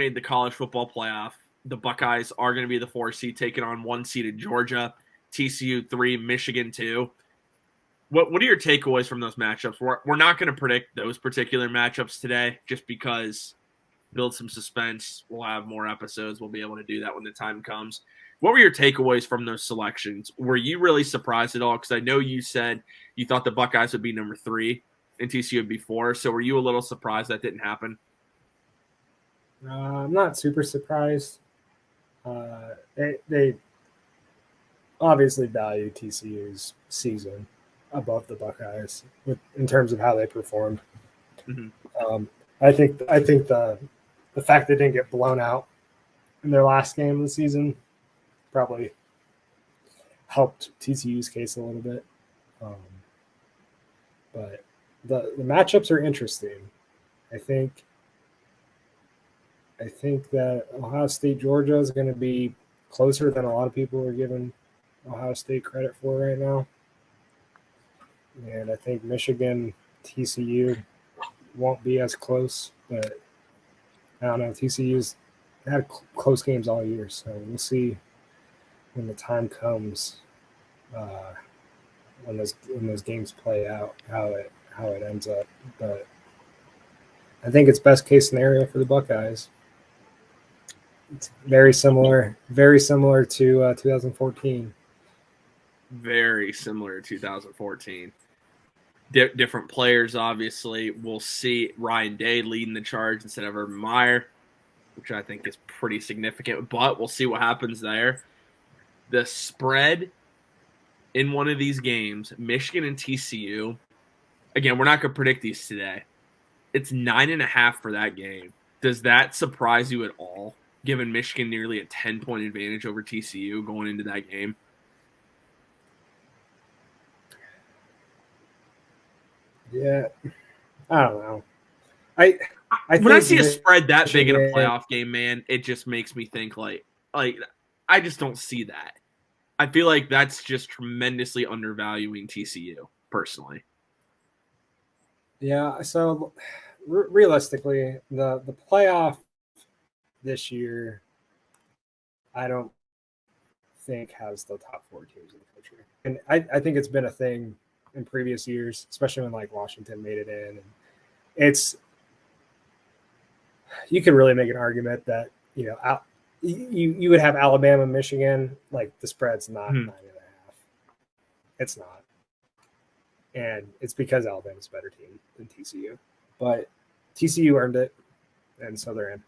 made the college football playoff. The Buckeyes are going to be the 4 seed, taking on 1 seeded Georgia, TCU 3, Michigan 2. What are your takeaways from those matchups? We're not going to predict those particular matchups today, just because build some suspense. We'll have more episodes. We'll be able to do that when the time comes. What were your takeaways from those selections? Were you really surprised at all? Because I know you said you thought the Buckeyes would be number 3 and TCU would be 4. So were you a little surprised that didn't happen? I'm not super surprised. They obviously value TCU's season above the Buckeyes in terms of how they performed. Mm-hmm. I think the fact they didn't get blown out in their last game of the season probably helped TCU's case a little bit. But the matchups are interesting. I think that Ohio State Georgia is going to be closer than a lot of people are giving Ohio State credit for right now. And I think Michigan TCU won't be as close, but I don't know. TCU's had close games all year, so we'll see when the time comes, when those games play out, how it ends up. But I think it's best case scenario for the Buckeyes. It's very similar to 2014. Very similar to 2014. Different players, obviously. We'll see Ryan Day leading the charge instead of Urban Meyer, which I think is pretty significant. But we'll see what happens there. The spread in one of these games, Michigan and TCU, again, we're not going to predict these today. It's 9.5 for that game. Does that surprise you at all, given Michigan nearly a 10-point advantage over TCU going into that game? Yeah, I don't know. I when I see a spread that big in a playoff game, man, it just makes me think like I just don't see that. I feel like that's just tremendously undervaluing TCU, personally. Yeah, so realistically, the playoff this year, I don't think has the top 4 teams in the country. And I think it's been a thing in previous years, especially when like Washington made it in. And you can really make an argument that, you would have Alabama, Michigan, like the spread's not 9.5. It's not. And it's because Alabama's a better team than TCU. But TCU earned it, and so they're in.